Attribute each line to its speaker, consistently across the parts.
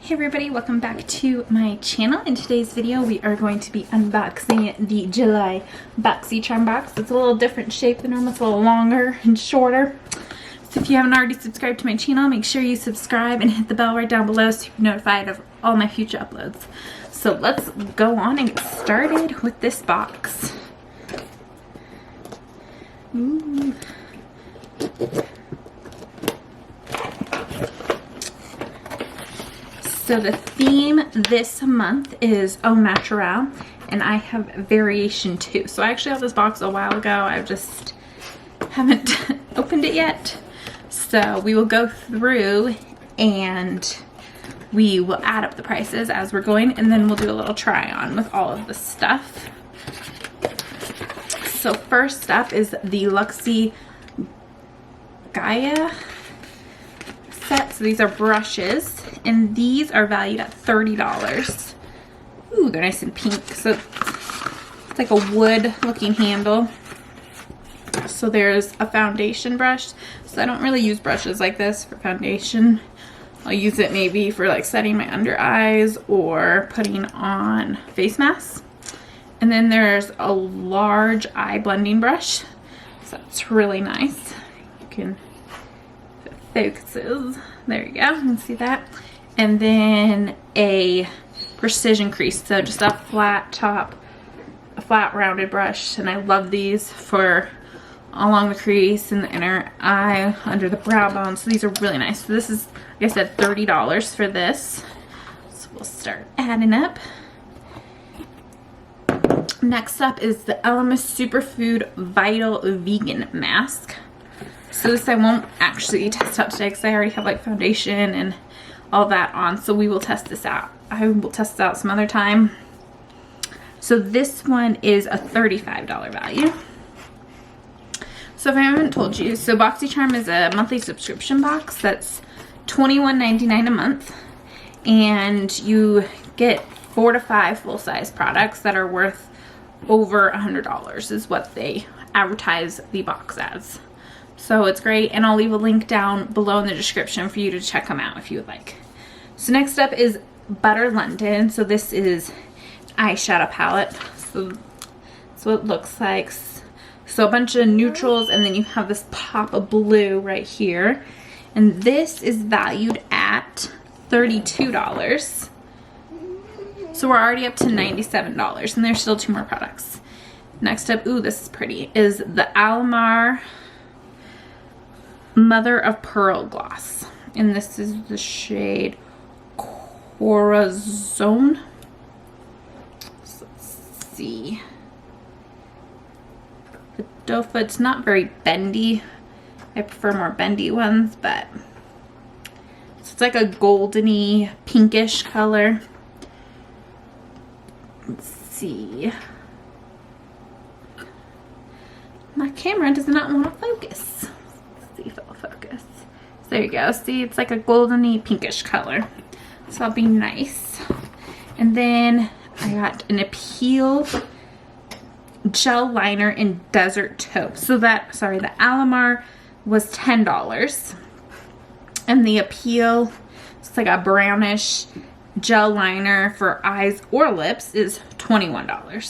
Speaker 1: Hey everybody, welcome back to my channel. In today's video we are going to be unboxing the July Boxy Charm box. It's a little different shape than normal. It's a little longer and shorter. So if you haven't already subscribed to my channel, make sure you subscribe and hit the bell right down below so you're notified of all my future uploads. So let's go on and get started with this box. Ooh. So the theme this month is Au Naturel, and I have variation 2. So I actually have this box a while ago. I just haven't opened it yet. So we will go through and we will add up the prices as we're going, and then we'll do a little try on with all of the stuff. So first up is the Luxie Gaia set. So these are brushes, and these are valued at $30. Ooh, they're nice and pink. So it's like a wood looking handle. So there's a foundation brush. So I don't really use brushes like this for foundation. I'll use it maybe for like setting my under eyes or putting on face masks. And then there's a large eye blending brush. So that's really nice. You can focuses. There you go. You can see that. And then a precision crease. So just a flat top, a flat rounded brush. And I love these for along the crease and the inner eye, under the brow bone. So these are really nice. So this is, like I said, $30 for this. So we'll start adding up. Next up is the Elemis Superfood Vital Vegan Mask. So this I won't actually test out today because I already have like foundation and all that on. So we will test this out. I will test it out some other time. So this one is a $35 value. So if I haven't told you, so Boxy Charm is a monthly subscription box that's $21.99 a month. And you get 4 to 5 full-size products that are worth over $100 is what they advertise the box as. So it's great, and I'll leave a link down below in the description for you to check them out if you would like. So next up is Butter London. So this is eyeshadow palette. So that's what it looks like. So a bunch of neutrals, and then you have this pop of blue right here. And this is valued at $32. So we're already up to $97, and there's still 2 more products. Next up, ooh, this is pretty, is the Alamar Mother of Pearl Gloss. And this is the shade Corazon. So let's see. The doe foot's not very bendy. I prefer more bendy ones, but so it's like a goldeny pinkish color. Let's see. My camera does not want to focus. Let's see if it'll focus. So there you go. See, it's like a goldeny pinkish color. So that'll be nice. And then I got an Appeal gel liner in Desert Taupe. So that, sorry, the Alamar was $10. And the Appeal, it's like a brownish gel liner for eyes or lips, is $21.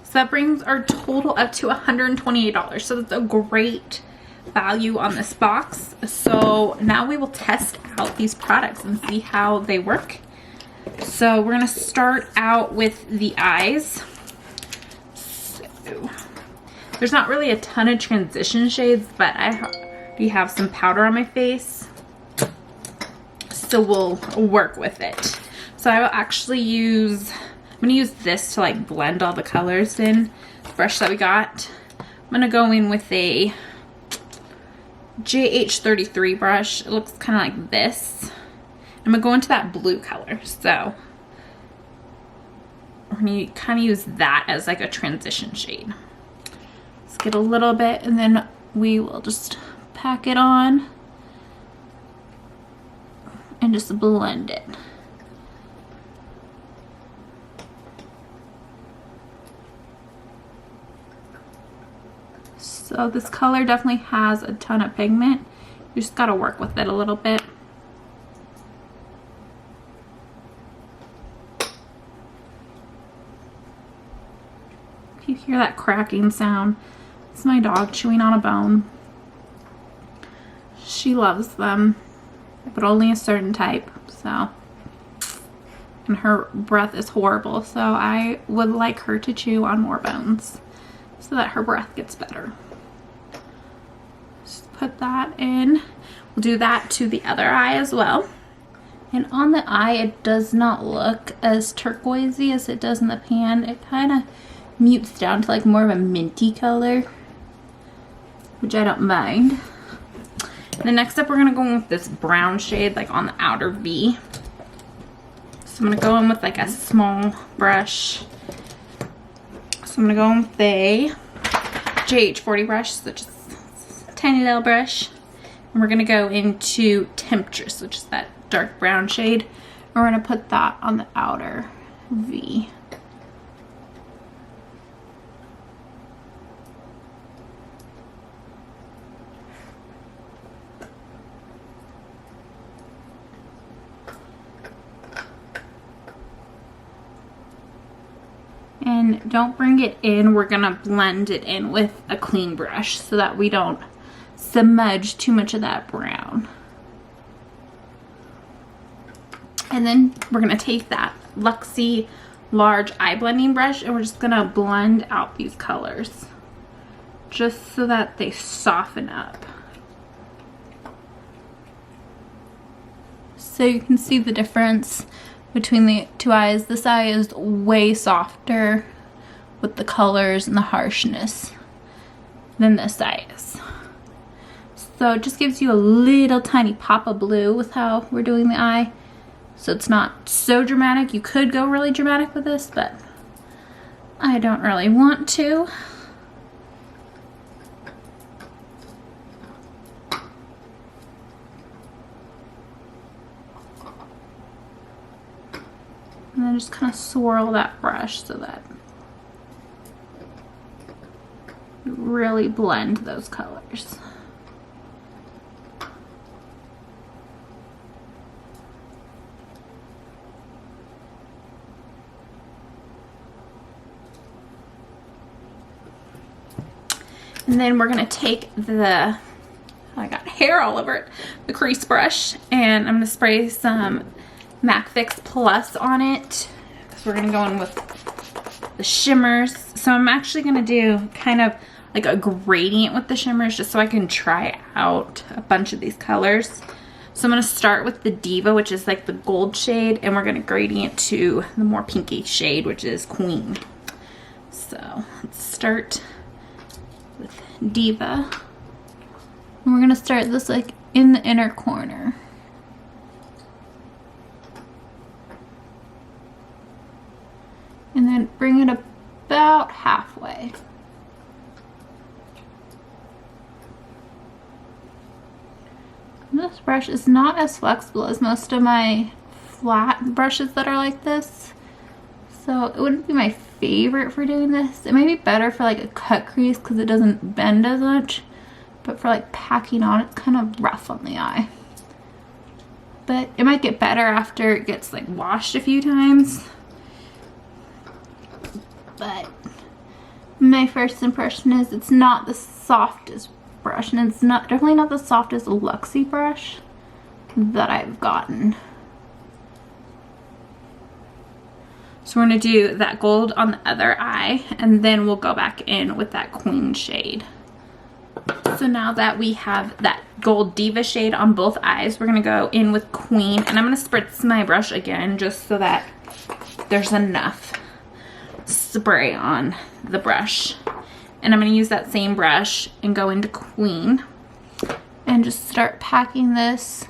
Speaker 1: So that brings our total up to $128. So that's a great value on this box. So now we will test out these products and see how they work. So we're gonna start out with the eyes. So there's not really a ton of transition shades, but I already have some powder on my face. So we'll work with it. So I will actually use, I'm gonna use this to like blend all the colors in. The brush that we got. I'm gonna go in with a JH33 brush. It looks kind of like this. I'm gonna go into that blue color. So we're gonna kind of use that as like a transition shade. Let's get a little bit, and then we will just pack it on and just blend it. So this color definitely has a ton of pigment. You just gotta work with it a little bit. If you hear that cracking sound, it's my dog chewing on a bone. She loves them, but only a certain type, so. And her breath is horrible, so I would like her to chew on more bones so that her breath gets better. Just put that in. We'll do that to the other eye as well. And on the eye, it does not look as turquoisey as it does in the pan. It kind of mutes down to like more of a minty color, which I don't mind. And then next up, we're gonna go in with this brown shade, like on the outer V. So I'm gonna go in with like a small brush. So I'm gonna go in with a JH40 brush, so just a tiny little brush. And we're gonna go into Temptress, which is that dark brown shade. We're gonna put that on the outer V. And don't bring it in, we're gonna blend it in with a clean brush so that we don't smudge too much of that brown. And then we're gonna take that Luxie large eye blending brush and we're just gonna blend out these colors just so that they soften up. So you can see the difference between the two eyes. This eye is way softer with the colors and the harshness than this eye is. So it just gives you a little tiny pop of blue with how we're doing the eye. So it's not so dramatic. You could go really dramatic with this, but I don't really want to. And then just kind of swirl that brush so that you really blend those colors. And then we're gonna take the, I got hair all over it, the crease brush, and I'm gonna spray some MAC Fix Plus on it because we're gonna go in with the shimmers. So I'm actually gonna do kind of like a gradient with the shimmers just so I can try out a bunch of these colors. So I'm gonna start with the Diva, which is like the gold shade, and we're gonna gradient to the more pinky shade, which is Queen. So let's start with Diva. And we're gonna start this like in the inner corner. And then bring it about halfway. And this brush is not as flexible as most of my flat brushes that are like this. So it wouldn't be my favorite for doing this. It may be better for like a cut crease because it doesn't bend as much. But for like packing on, it's kind of rough on the eye. But it might get better after it gets like washed a few times. But my first impression is it's not the softest brush, and it's not definitely not the softest Luxie brush that I've gotten. So we're gonna do that gold on the other eye, and then we'll go back in with that Queen shade. So now that we have that gold Diva shade on both eyes, we're gonna go in with Queen, and I'm gonna spritz my brush again just so that there's enough spray on the brush. And I'm going to use that same brush and go into Queen and just start packing this,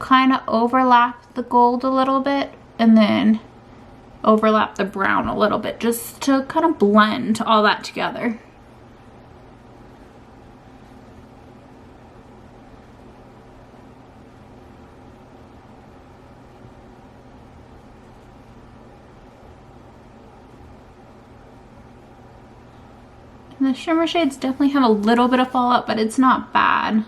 Speaker 1: kind of overlap the gold a little bit and then overlap the brown a little bit just to kind of blend all that together. And the shimmer shades definitely have a little bit of fallout, but it's not bad.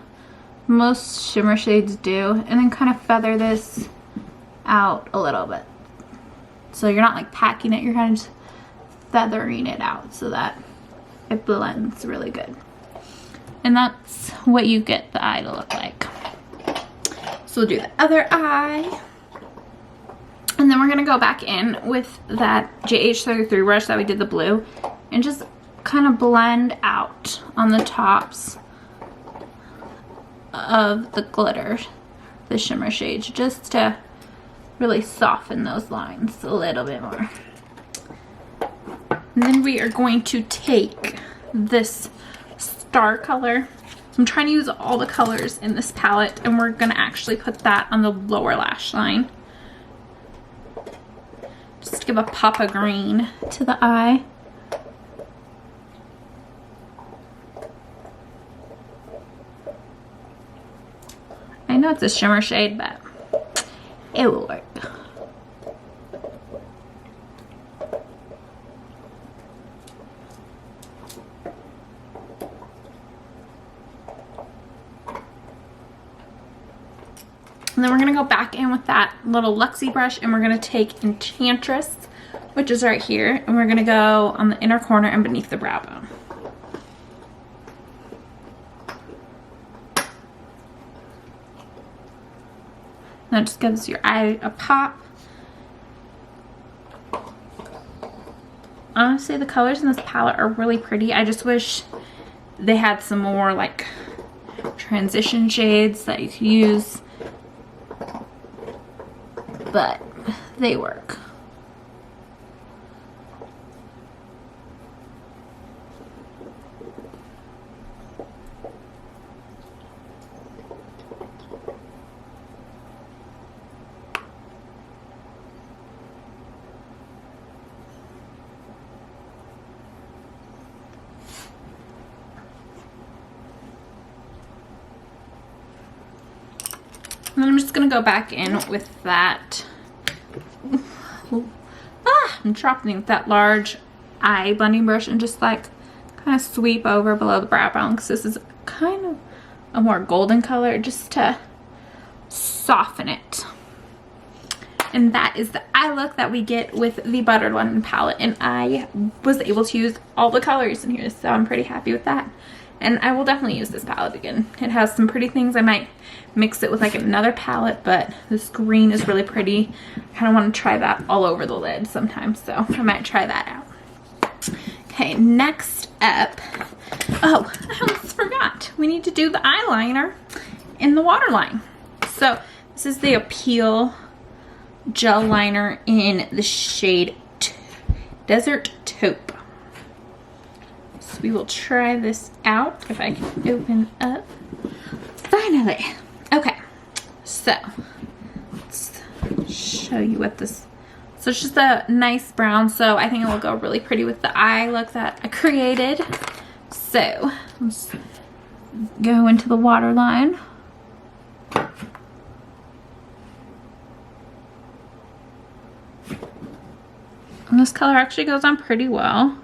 Speaker 1: Most shimmer shades do. And then kind of feather this out a little bit. So you're not like packing it, you're kind of just feathering it out so that it blends really good. And that's what you get the eye to look like. So we'll do the other eye. And then we're gonna go back in with that JH33 brush that we did the blue and just kind of blend out on the tops of the glitter, the shimmer shades, just to really soften those lines a little bit more. And then we are going to take this star color. So I'm trying to use all the colors in this palette, and we're gonna actually put that on the lower lash line. Just to give a pop of green to the eye. I know it's a shimmer shade, but it will work. And then we're gonna go back in with that little Luxie brush, and we're gonna take Enchantress, which is right here, and we're gonna go on the inner corner and beneath the brow bone. That just gives your eye a pop. Honestly, the colors in this palette are really pretty. I just wish they had some more like transition shades that you could use, but they work. And then I'm just gonna go back in with that. I'm dropping that large eye blending brush and just like kind of sweep over below the brow bone, because this is kind of a more golden color, just to soften it. And that is the eye look that we get with the Buttered London palette. And I was able to use all the colors in here, so I'm pretty happy with that. And I will definitely use this palette again. It has some pretty things. I might mix it with like another palette, but this green is really pretty. I kind of want to try that all over the lid sometimes, so I might try that out. Okay, next up, oh, I almost forgot. We need to do the eyeliner in the waterline. So this is the Appeal gel liner in the shade Desert Taupe. So we will try this out if I can open up. Finally. Okay, so let's show you what this, so it's just a nice brown, so I think it will go really pretty with the eye look that I created. So let's go into the waterline. And this color actually goes on pretty well.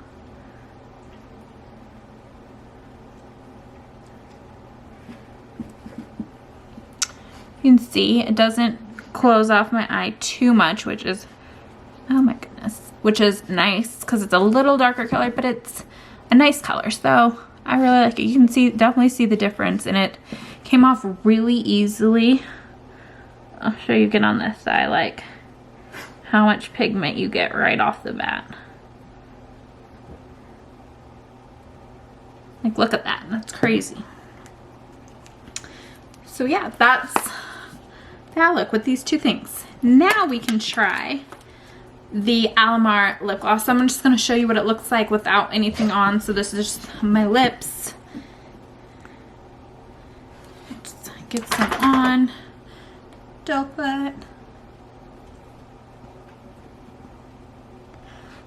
Speaker 1: You can see it doesn't close off my eye too much, which is, oh my goodness, which is nice because it's a little darker color, but it's a nice color. So I really like it. You can see, definitely see the difference, and it came off really easily. I'll show you again on this side, like how much pigment you get right off the bat. Like, look at that, that's crazy. So yeah, that's that look with these two things. Now we can try the Alamar lip gloss. So I'm just going to show you what it looks like without anything on. So this is just my lips. Just get some on. Doe foot.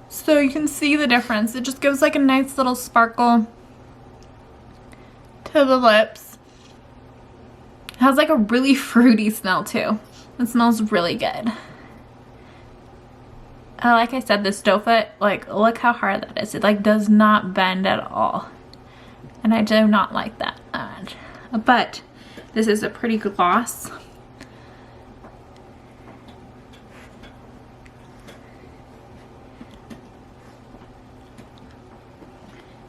Speaker 1: So you can see the difference. It just gives like a nice little sparkle to the lips. It has like a really fruity smell too. It smells really good. Like I said, this doe foot, like, look how hard that is. It like does not bend at all. And I do not like that much. But this is a pretty gloss.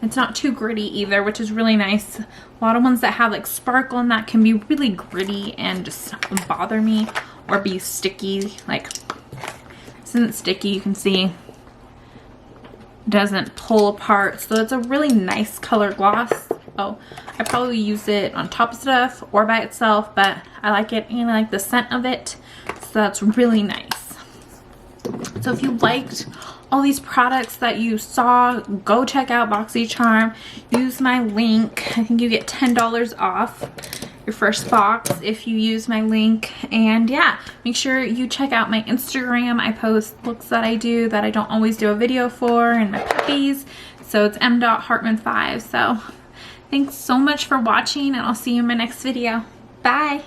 Speaker 1: It's not too gritty either, which is really nice. A lot of ones that have like sparkle and that can be really gritty and just bother me or be sticky. Like, this isn't sticky, you can see. It doesn't pull apart, so it's a really nice color gloss. Oh, I probably use it on top of stuff or by itself, but I like it and I like the scent of it, so that's really nice. So if you liked all these products that you saw, go check out Boxy Charm. Use my link. I think you get $10 off your first box if you use my link. And yeah, make sure you check out my Instagram. I post looks that I do that I don't always do a video for, and my puppies. So it's m.hartman5. So thanks so much for watching, and I'll see you in my next video. Bye.